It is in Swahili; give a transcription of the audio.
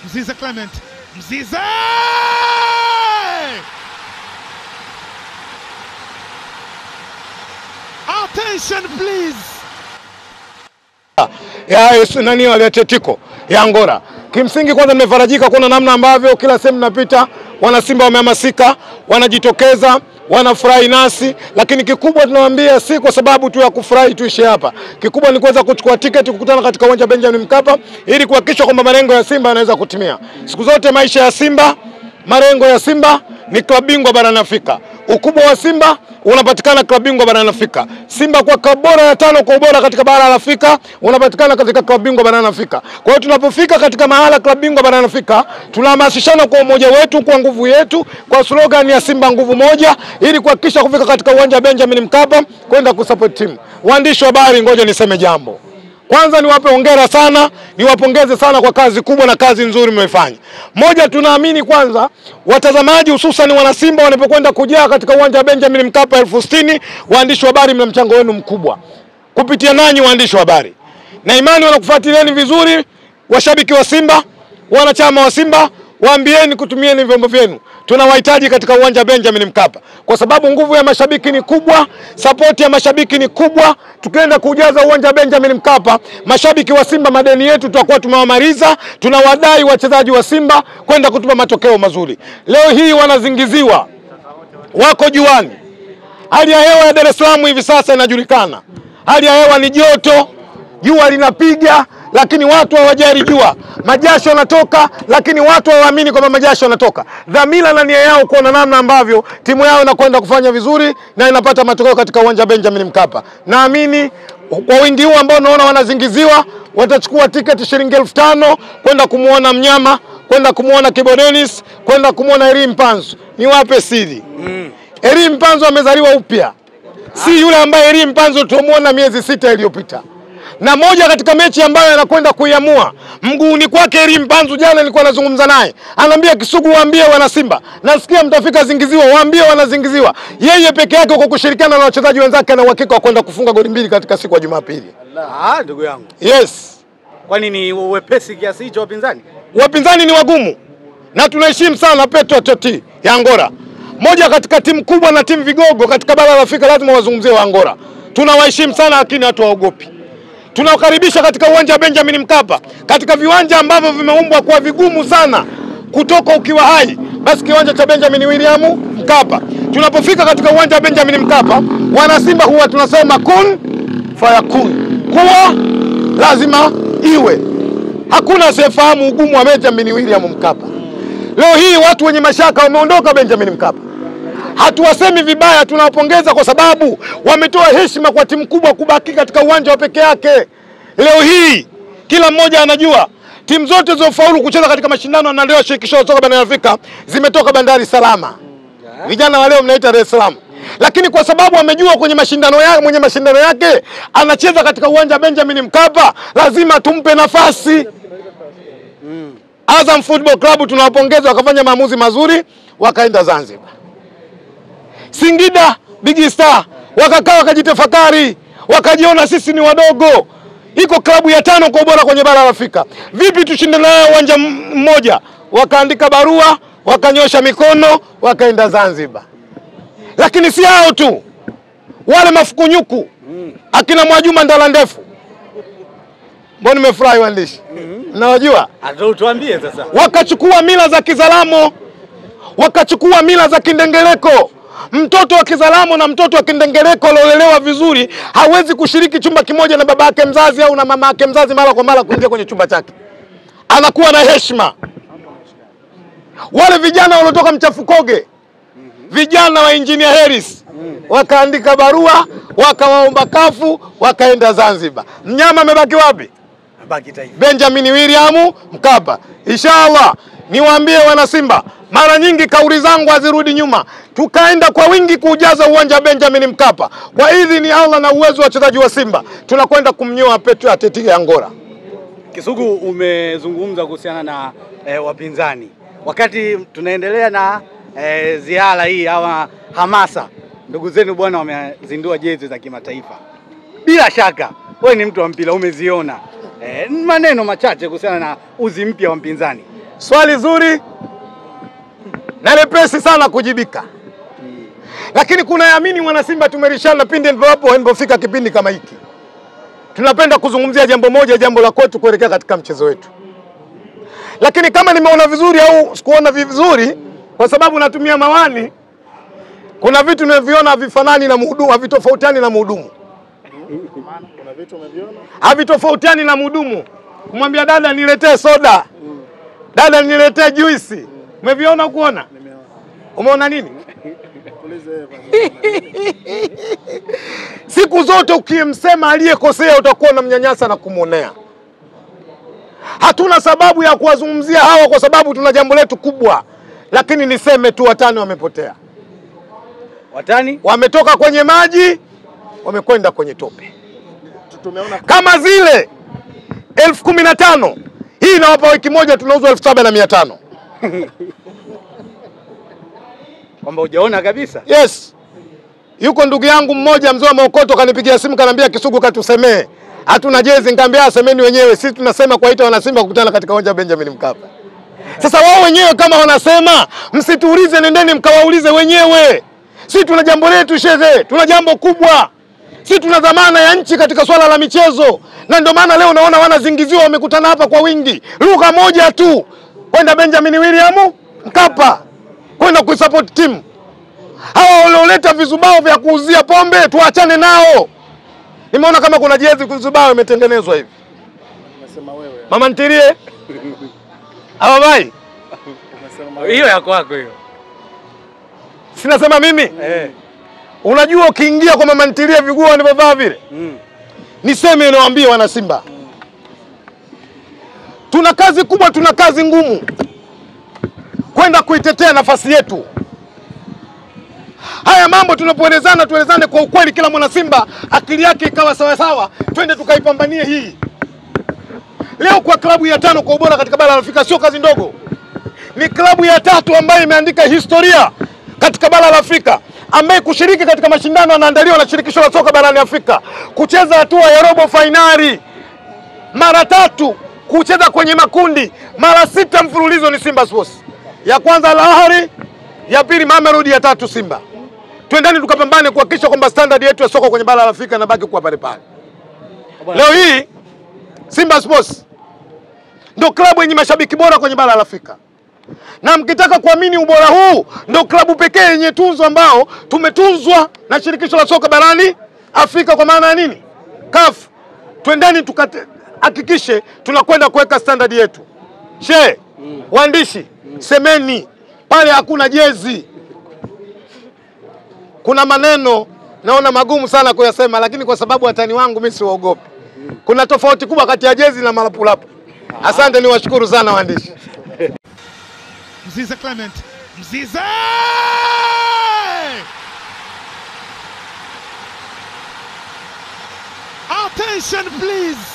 Mzize Clement. Mzize! Attention please. Nani wale Atletico ya Angola. Kimsingi kwanza nimefarajika kuona namna ambavyo kila sehemu napita wana Simba wamehamasika, wanajitokeza, wanafurahi nasi, lakini kikubwa tunawaambia si kwa sababu tu ya kufurahi tuishe hapa. Kikubwa ni kuweza kuchukua tiketi kukutana katika uwanja Benjamin Mkapa ili kuhakikisha kwamba malengo ya Simba yanaweza kutimia. Siku zote maisha ya Simba, malengo ya Simba ni klabu bingwa barani Afrika. Ukubwa wa Simba unapatikana klabu bingwa barani Afrika. Simba kwa klabu bora ya 5 kwa ubora katika bara la Afrika unapatikana katika klabu bingwa barani Afrika. Kwa hiyo tunapofika katika mahala klabu bingwa barani Afrika, tunahamasishana kwa umoja wetu, kwa nguvu yetu, kwa slogan ya Simba nguvu moja, ili kuhakikisha kufika katika uwanja Benjamin Mkapa kwenda kusupport timu. Waandishi wa habari, ngoja niseme jambo. Kwanza niwape hongera sana, niwapongeze sana kwa kazi kubwa na kazi nzuri mmefanya. Moja, tunaamini kwanza watazamaji hususan wana Simba wanapokwenda kujaa katika uwanja wa Benjamin Mkapa 60,000, waandishi wa habari mna mchango wenu mkubwa. Kupitia nanyi waandishi wa habari, na imani wanakufuatilieni vizuri washabiki wa Simba, wanachama wa Simba, waambieni kutumieni vyombo vyenu. Tunawahitaji katika uwanja Benjamin Mkapa kwa sababu nguvu ya mashabiki ni kubwa, support ya mashabiki ni kubwa. Tukienda kujaza uwanja Benjamin Mkapa, mashabiki wa Simba madeni yetu tutakuwa tumewamaliza. Tunawadai wachezaji wa Simba kwenda kutupa matokeo mazuri. Leo hii wanazingiziwa, wako juani. Hali ya hewa ya Dar es Salaam hivi sasa inajulikana. Hali ya hewa ni joto, jua linapiga, lakini watu hawajali jua. Majasho yanatoka, lakini watu hawaamini kwamba majasho yanatoka. Dhamira na nia yao kuona namna ambavyo timu yao inakwenda kufanya vizuri na inapata matokeo katika uwanja Benjamin Mkapa. Naamini kwa wingi huu ambao naona wanazingiziwa, watachukua tiketi shilingi 5,000 kwenda kumuona mnyama, kwenda kumuona Kibo Denis, kwenda kumuona Elie Mpanzu. Niwape siri. Elie Mpanzu amezaliwa upya. Si yule ambaye Elie Mpanzu tumuona miezi 6 iliyopita. Na moja katika mechi ambayo anakwenda kuiamua mguuni kwake Elie Mpanzu, jana nilikuwa nazungumza naye, anambia Kisugu, waambie wana Simba nasikia mtafika zingiziwa, waambie wanazingiziwa. Yeye peke yake kwa kushirikiana na wachezaji wenzake na uhakika wa kwenda kufunga goli 2 katika siku ya Jumapili. Ndugu yangu. Yes. Kwani ni wepesi kiasi hicho wapinzani? Wapinzani ni wagumu. Na tunaheshimu sana Petro Atletico ya Angola. Moja katika timu kubwa na timu vigogo katika bara la Afrika, lazima wazungumzie wa Angola. Tunawaheshimu sana, lakini watu waogopi. Tunawakaribisha katika uwanja wa Benjamin Mkapa, katika viwanja ambavyo vimeumbwa kwa vigumu sana kutoka ukiwa hai. Basi kiwanja cha Benjamin William Mkapa. Tunapofika katika uwanja wa Benjamin Mkapa, wana Simba huwa tunasema kun fayakun. Kuwa lazima iwe. Hakuna asiyefahamu ugumu wa Benjamin William Mkapa. Leo hii watu wenye mashaka wameondoka Benjamin Mkapa. Hatuwasemi vibaya, tunawapongeza kwa sababu wametoa heshima kwa timu kubwa kubaki katika uwanja wa peke yake. Leo hii kila mmoja anajua timu zote zilizofaulu kucheza katika mashindano na leo shirikisho la soka barani Afrika zimetoka bandari salama. Vijana wa leo mnaita Dar es Salaam. Lakini kwa sababu amejua kwenye mashindano yake anacheza katika uwanja Benjamin Mkapa, lazima tumpe nafasi. Azam Football Club tunawapongeza, wakafanya maamuzi mazuri, wakaenda Zanzibar. Singida Big Star wakakaa wakajitafakari, wakajiona sisi ni wadogo. Iko klabu ya 5 kwa ubora kwenye bara la Afrika. Vipi tushinde nayo uwanja mmoja? Wakaandika barua, wakanyosha mikono, wakaenda Zanzibar. Lakini si hao tu. Wale mafukunyuku akina Mwajuma Ndala Ndefu. Mbona nimefurahi waandishi? Nawajua. Tuambie sasa. Wakachukua mila za Kizalamo, wakachukua mila za Kindengereko. Mtoto wa Kizalamo na mtoto wa Kindengereko aliolelewa vizuri hawezi kushiriki chumba kimoja na baba yake mzazi au na mama yake mzazi mara kwa mara kuingia kwenye chumba chake. Anakuwa na heshima. Wale vijana waliotoka Mchafukoge, vijana wa Engineer Harris, wakaandika barua, wakawaomba kafu, wakaenda Zanzibar. Mnyama amebaki wapi? Baki Taifa. Benjamin William Mkapa. Inshallah niwaambie wana Simba, mara nyingi kauli zangu hazirudi nyuma. Tukaenda kwa wingi kujaza uwanja Benjamin Mkapa. Kwa idhini ya Allah na uwezo wa wachezaji wa Simba, tunakwenda kumnyoa Petro Atletico ya Angola. Kisugu, umezungumza kuhusiana na wapinzani. Wakati tunaendelea na ziara hii ama hamasa, ndugu zenu bwana wamezindua jezi za kimataifa. Bila shaka wewe ni mtu wa mpira, umeziona. Maneno machache kuhusiana na uzi mpya wa mpinzani. Swali zuri na lepesi sana kujibika. Lakini kuna yamini wana Simba tumerishana pindi nilipofika kipindi kama hiki. Tunapenda kuzungumzia jambo moja, jambo la kwetu kuelekea katika mchezo wetu. Lakini kama nimeona vizuri au sikuona vizuri, kwa sababu natumia mawani, kuna vitu nimeviona havifanani na mhudumu, havitofautiani na mhudumu. Kuna vitu umeviona? Havitofautiani na mhudumu. Kumwambia dada niletee soda. Dada niletee juisi. Umeviona kuona? Nimeona. Umeona nini? Tulize Siku zote ukimsema aliyekosea utakuwa unamnyanyasa na kumuonea. Hatuna sababu ya kuwazungumzia hawa kwa sababu tuna jambo letu kubwa. Lakini niseme tu watani wamepotea. Watani Wametoka kwenye maji, wamekwenda kwenye tope. tumeona Kama zile 15,000, hii inawapa wiki moja tunauzwa 7,500. kwamba hujaona kabisa. Yes. Yuko ndugu yangu mmoja mzee wa Maokoto kanipigia simu kanambia Kisugu katusemee. Hatuna jezi, nikamwambia semeni wenyewe. Sisi tunasema kuwaita wana Simba kukutana katika uwanja wa Benjamin Mkapa. Sasa wao wenyewe kama wanasema, msituulize, nendeni mkawaulize wenyewe. Sisi tuna jambo letu shehe, tuna jambo kubwa. Sisi tuna dhamana ya nchi katika swala la michezo. Na ndio maana leo unaona wanazingiziwa wamekutana hapa kwa wingi. Lugha moja tu. Kwenda Benjamin William Mkapa. Kwenda kuisupport timu. Hawa walioleta vizubao vya kuuzia pombe tuachane nao. Nimeona kama kuna jezi kuzubao imetengenezwa hivi. umesema wewe. Mama ntilie. Ababai. Umesema Hiyo ya kwako hiyo. Sinasema mimi? Unajua ukiingia kwa mama ntilie viguo wanavyovaa vile? Niseme nawaambia wana Simba. Tuna kazi kubwa, tuna kazi ngumu. Kwenda kuitetea nafasi yetu. Haya mambo tunapoelezana tuelezane kwa ukweli, kila mwana Simba akili yake ikawa sawa sawa, twende tukaipambanie hii. Leo kwa klabu ya 5 kwa ubora katika bara la Afrika sio kazi ndogo. Ni klabu ya 3 ambayo imeandika historia katika bara la Afrika, ambaye kushiriki katika mashindano yanaandaliwa na shirikisho la soka barani Afrika, kucheza hatua ya robo finali mara 3, kucheza kwenye makundi mara 6 mfululizo ni Simba Sports. Ya kwanza Al Ahly, ya pili Mamelodi, ya 3 Simba. Twendeni tukapambane kuhakikisha kwamba standard yetu ya soka kwenye bara la Afrika inabaki kuwa pale pale. Leo hii Simba Sports ndio klabu yenye mashabiki bora kwenye bara la Afrika. Na mkitaka kuamini ubora huu, ndio klabu pekee yenye tunzo ambao tumetunzwa na shirikisho la soka barani Afrika kwa maana ya nini? CAF. Twendeni tukahakikishe tunakwenda kuweka standard yetu. Waandishi, semeni pale hakuna jezi. Kuna maneno naona magumu sana kuyasema, lakini kwa sababu watani wangu mimi siwaogopi. Kuna tofauti kubwa kati ya jezi na malapulapu. Asante, niwashukuru sana waandishi. Mzize Clement. Mzize! Attention please.